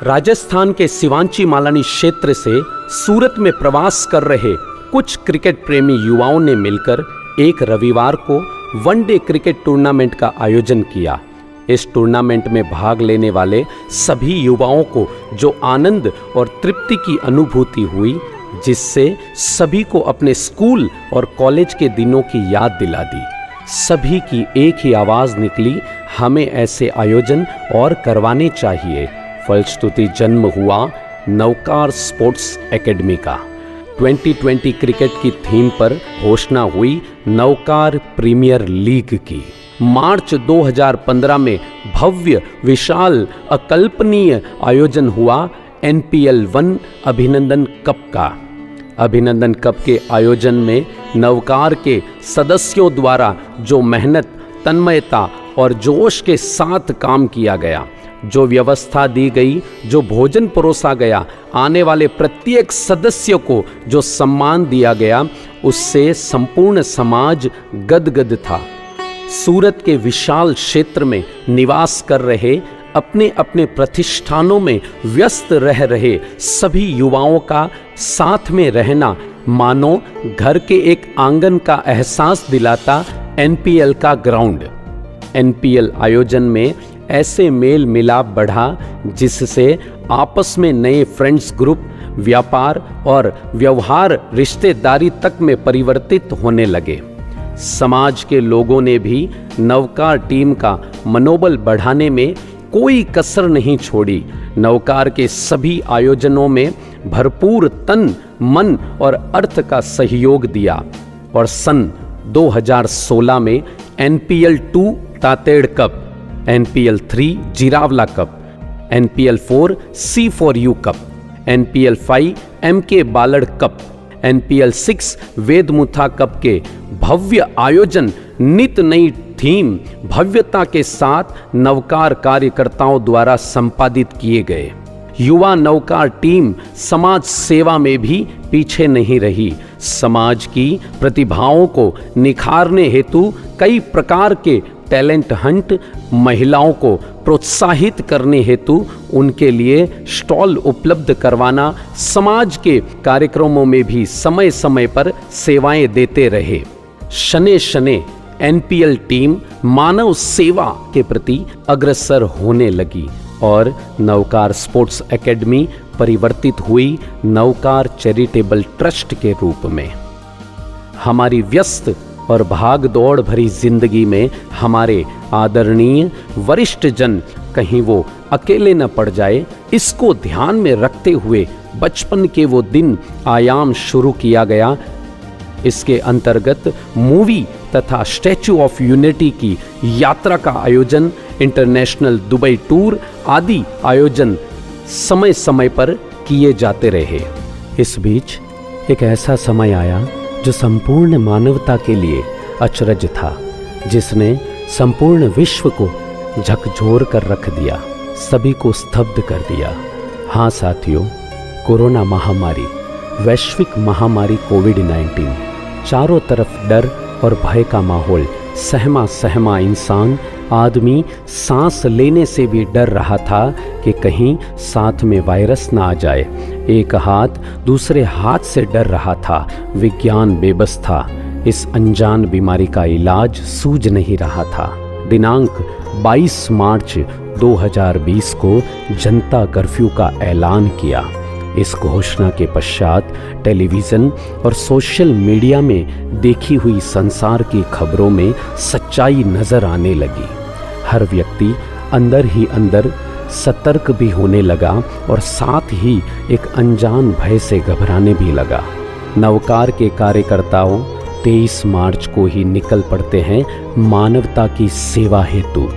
राजस्थान के सिवांची मालानी क्षेत्र से सूरत में प्रवास कर रहे कुछ क्रिकेट प्रेमी युवाओं ने मिलकर एक रविवार को वनडे क्रिकेट टूर्नामेंट का आयोजन किया। इस टूर्नामेंट में भाग लेने वाले सभी युवाओं को जो आनंद और तृप्ति की अनुभूति हुई, जिससे सभी को अपने स्कूल और कॉलेज के दिनों की याद दिला दी। सभी की एक ही आवाज़ निकली, हमें ऐसे आयोजन और करवाने चाहिए। फलश्रुति जन्म हुआ नवकार स्पोर्ट्स एकेडमी का। 2020 क्रिकेट की थीम पर घोषणा हुई नवकार प्रीमियर लीग की। मार्च 2015 में भव्य विशाल अकल्पनीय आयोजन हुआ NPL 1 अभिनंदन कप का। अभिनंदन कप के आयोजन में नवकार के सदस्यों द्वारा जो मेहनत, तन्मयता और जोश के साथ काम किया गया, जो व्यवस्था दी गई, जो भोजन परोसा गया, आने वाले प्रत्येक सदस्य को जो सम्मान दिया गया, उससे संपूर्ण समाज गदगद था। सूरत के विशाल क्षेत्र में निवास कर रहे, अपने अपने प्रतिष्ठानों में व्यस्त रह रहे सभी युवाओं का साथ में रहना मानो घर के एक आंगन का एहसास दिलाता NPL का ग्राउंड। NPL आयोजन में ऐसे मेल मिलाप बढ़ा जिससे आपस में नए फ्रेंड्स ग्रुप, व्यापार और व्यवहार रिश्तेदारी तक में परिवर्तित होने लगे। समाज के लोगों ने भी नवकार टीम का मनोबल बढ़ाने में कोई कसर नहीं छोड़ी। नवकार के सभी आयोजनों में भरपूर तन, मन और अर्थ का सहयोग दिया और सन 2016 में NPL 2 Tated cup, NPL 3 Jirawala cup, NPL 4 C4U cup, NPL 5 MK Balad cup, NPL 6 Vedmutha cup के भव्य आयोजन नित नई थीम भव्यता के साथ नवकार कार्यकर्ताओं द्वारा संपादित किए गए। युवा नवकार टीम समाज सेवा में भी पीछे नहीं रही। समाज की प्रतिभाओं को निखारने हेतु कई प्रकार के टैलेंट हंट, महिलाओं को प्रोत्साहित करने हेतु उनके लिए स्टॉल उपलब्ध करवाना, समाज के कार्यक्रमों में भी समय समय पर सेवाएं देते रहे। शने शने NPL टीम मानव सेवा के प्रति अग्रसर होने लगी और नवकार स्पोर्ट्स एकेडमी परिवर्तित हुई नवकार चैरिटेबल ट्रस्ट के रूप में। हमारी व्यस्त और भाग दौड़ भरी जिंदगी में हमारे आदरणीय वरिष्ठ जन कहीं वो अकेले न पड़ जाए, इसको ध्यान में रखते हुए बचपन के वो दिन आयाम शुरू किया गया। इसके अंतर्गत मूवी तथा स्टैच्यू ऑफ यूनिटी की यात्रा का आयोजन, इंटरनेशनल दुबई टूर आदि आयोजन समय समय पर किए जाते रहे। इस बीच एक ऐसा समय आया जो संपूर्ण मानवता के लिए अचरज था, जिसने संपूर्ण विश्व को झकझोर कर रख दिया, सभी को स्तब्ध कर दिया। हाँ साथियों, कोरोना महामारी, वैश्विक महामारी कोविड-19, चारों तरफ डर और भय का माहौल। सहमा सहमा इंसान आदमी सांस लेने से भी डर रहा था कि कहीं साथ में वायरस ना आ जाए। एक हाथ दूसरे हाथ से डर रहा था। विज्ञान बेबस था। इस अनजान बीमारी का इलाज सूझ नहीं रहा था। दिनांक 22 मार्च 2020 को जनता कर्फ्यू का ऐलान किया। इस घोषणा के पश्चात टेलीविज़न और सोशल मीडिया में देखी हुई संसार की खबरों में सच्चाई नजर आने लगी। हर व्यक्ति अंदर ही अंदर सतर्क भी होने लगा और साथ ही एक अनजान भय से घबराने भी लगा। नवकार के कार्यकर्ताओं 23 मार्च को ही निकल पड़ते हैं मानवता की सेवा हेतु।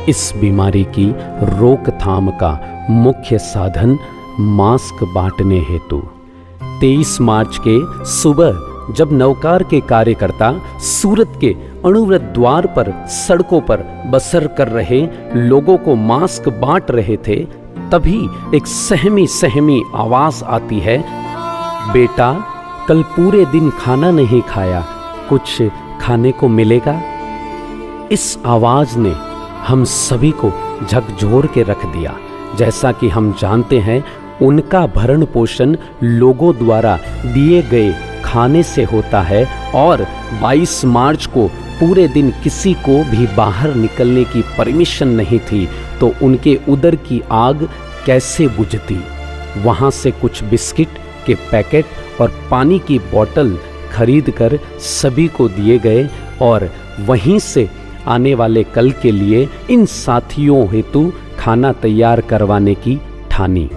इस बीमारी की रोकथाम का मुख्य साधन मास्क बांटने हेतु। 23 मार्च के सुबह जब नवकार के कार्यकर्ता सूरत के अणुव्रत द्वार पर सड़कों पर बसर कर रहे लोगों को मास्क बांट रहे थे, तभी एक सहमी सहमी आवाज आती है, बेटा कल पूरे दिन खाना नहीं खाया, कुछ खाने को मिलेगा। इस आवाज ने हम सभी को झकझोर के रख दिया। जैसा कि हम जानते हैं, उनका भरण पोषण लोगों द्वारा दिए गए खाने से होता है और 22 मार्च को पूरे दिन किसी को भी बाहर निकलने की परमिशन नहीं थी, तो उनके उदर की आग कैसे बुझती। वहाँ से कुछ बिस्किट के पैकेट और पानी की बोतल खरीदकर सभी को दिए गए और वहीं से आने वाले कल के लिए इन साथियों हेतु खाना तैयार करवाने की ठानी।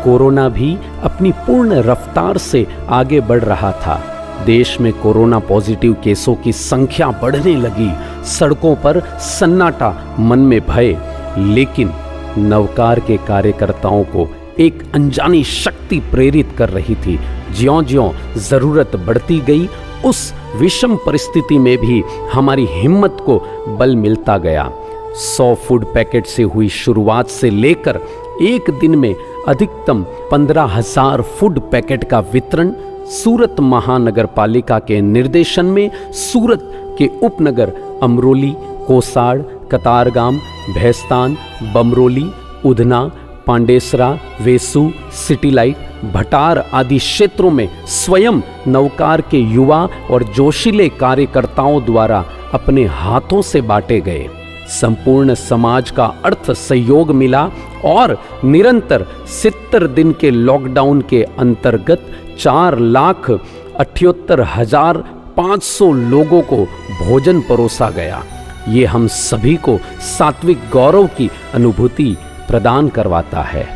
कोरोना भी अपनी पूर्ण रफ्तार से आगे बढ़ रहा था। देश में कोरोना पॉजिटिव केसों की संख्या बढ़ने लगी। सड़कों पर सन्नाटा, मन में भय, लेकिन नवकार के कार्यकर्ताओं को एक अनजानी शक्ति प्रेरित कर रही थी। ज्यों-ज्यों जरूरत बढ़ती गई, उस विषम परिस्थिति में भी हमारी हिम्मत को बल मिलता गया। 100 फूड पैकेट से हुई शुरुआत से लेकर एक दिन में अधिकतम 15,000 फूड पैकेट का वितरण सूरत महानगर पालिका के निर्देशन में सूरत के उपनगर अमरोली, कोसाड़, कतारगाम, भैस्तान, बमरोली, उधना, पांडेसरा, वेसू, सिटी लाइट, भटार आदि क्षेत्रों में स्वयं नवकार के युवा और जोशीले कार्यकर्ताओं द्वारा अपने हाथों से बांटे गए। संपूर्ण समाज का अर्थ सहयोग मिला और निरंतर 70 दिन के लॉकडाउन के अंतर्गत 4,78,500 लोगों को भोजन परोसा गया। ये हम सभी को सात्विक गौरव की अनुभूति प्रदान करवाता है।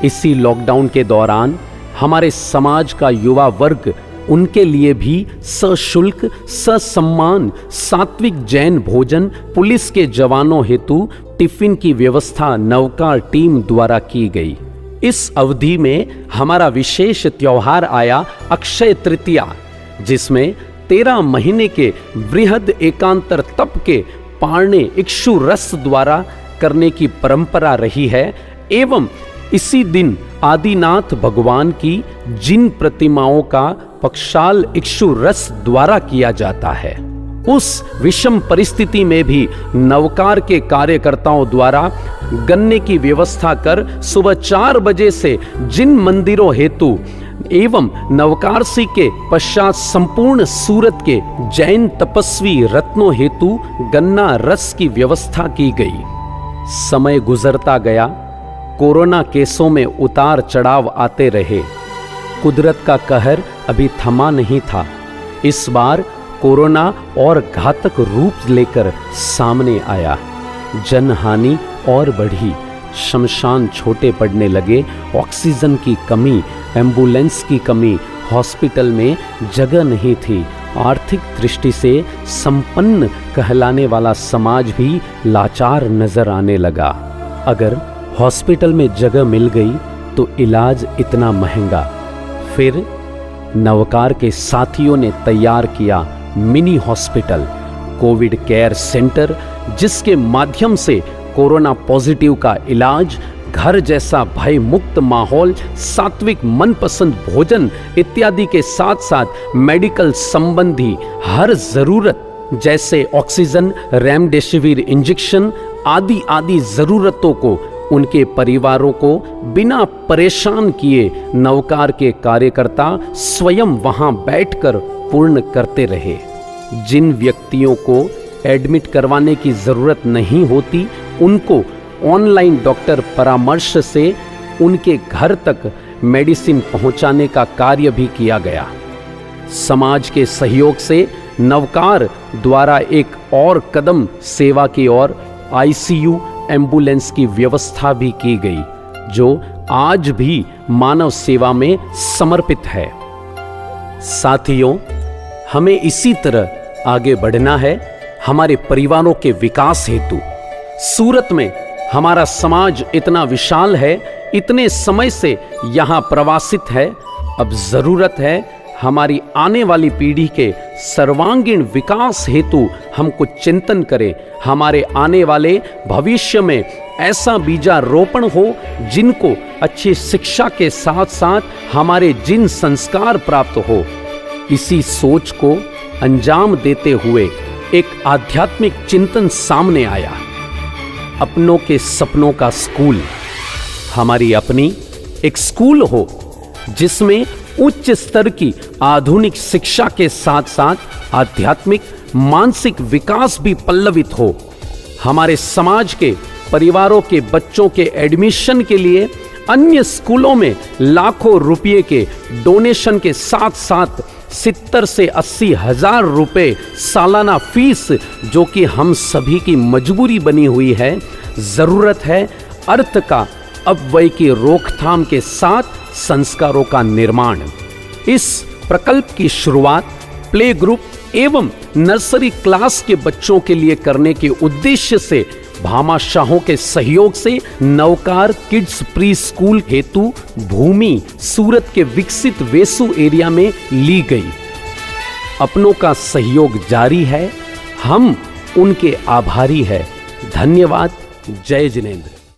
इसी लॉकडाउन के दौरान हमारे समाज का युवा वर्ग, उनके लिए भी सशुल्क ससम्मान सात्विक जैन भोजन, पुलिस के जवानों हेतु टिफिन की व्यवस्था नवकार टीम द्वारा की गई। इस अवधि में हमारा विशेष त्योहार आया अक्षय तृतीया, जिसमें 13 महीने के बृहद एकांतर तप के पारणे इक्षु रस द्वारा करने की परंपरा रही है एवं इसी दिन आदिनाथ भगवान की जिन प्रतिमाओं का पक्षाल इक्षु रस द्वारा किया जाता है। उस विषम परिस्थिति में भी नवकार के कार्यकर्ताओं द्वारा गन्ने की व्यवस्था कर सुबह 4 बजे से जिन मंदिरों हेतु एवं नवकारसी के पश्चात संपूर्ण सूरत के जैन तपस्वी रत्नों हेतु गन्ना रस की व्यवस्था की गई। समय गुजरता गया, कोरोना केसों में उतार चढ़ाव आते रहे। कुदरत का कहर अभी थमा नहीं था। इस बार कोरोना और घातक रूप लेकर सामने आया। जनहानि और बढ़ी, शमशान छोटे पड़ने लगे, ऑक्सीजन की कमी, एम्बुलेंस की कमी, हॉस्पिटल में जगह नहीं थी। आर्थिक दृष्टि से संपन्न कहलाने वाला समाज भी लाचार नजर आने लगा। अगर हॉस्पिटल में जगह मिल गई तो इलाज इतना महंगा। फिर नवकार के साथियों ने तैयार किया mini hospital, Covid care centre, जिसके माध्यम से कोरोना पॉजिटिव का इलाज, घर जैसा भय मुक्त माहौल, सात्विक मनपसंद भोजन इत्यादि के साथ साथ मेडिकल संबंधी हर जरूरत जैसे ऑक्सीजन, रेमडेसिविर इंजेक्शन आदि आदि जरूरतों को उनके परिवारों को बिना परेशान किए नवकार के कार्यकर्ता स्वयं वहां बैठकर पूर्ण करते रहे। जिन व्यक्तियों को एडमिट करवाने की जरूरत नहीं होती, उनको ऑनलाइन डॉक्टर परामर्श से उनके घर तक मेडिसिन पहुंचाने का कार्य भी किया गया। समाज के सहयोग से नवकार द्वारा एक और कदम सेवा की ओर आईसीयू एम्बुलेंस की व्यवस्था भी की गई, जो आज भी मानव सेवा में समर्पित है। साथियों, हमें इसी तरह आगे बढ़ना है हमारे परिवारों के विकास हेतु। सूरत में हमारा समाज इतना विशाल है, इतने समय से यहाँ प्रवासित है। अब जरूरत है हमारी आने वाली पीढ़ी के सर्वांगीण विकास हेतु हम कुछ चिंतन करें। हमारे आने वाले भविष्य में ऐसा बीजारोपण हो जिनको अच्छी शिक्षा के साथ साथ हमारे जिन संस्कार प्राप्त हो। इसी सोच को अंजाम देते हुए एक आध्यात्मिक चिंतन सामने आया। अपनों के सपनों का स्कूल, हमारी अपनी एक स्कूल हो जिसमें उच्च स्तर की आधुनिक शिक्षा के साथ साथ आध्यात्मिक मानसिक विकास भी पल्लवित हो। हमारे समाज के परिवारों के बच्चों के एडमिशन के लिए अन्य स्कूलों में लाखों रुपये के डोनेशन के साथ साथ 70 से 80 हजार रुपए सालाना फीस, जो कि हम सभी की मजबूरी बनी हुई है। जरूरत है अर्थ का अपव्यय की रोकथाम के साथ संस्कारों का निर्माण। इस प्रकल्प की शुरुआत प्ले ग्रुप एवं नर्सरी क्लास के बच्चों के लिए करने के उद्देश्य से भामाशाहों के सहयोग से नवकार किड्स प्री स्कूल हेतु भूमि सूरत के विकसित वेसु एरिया में ली गई। अपनों का सहयोग जारी है, हम उनके आभारी हैं। धन्यवाद। जय जिनेंद्र।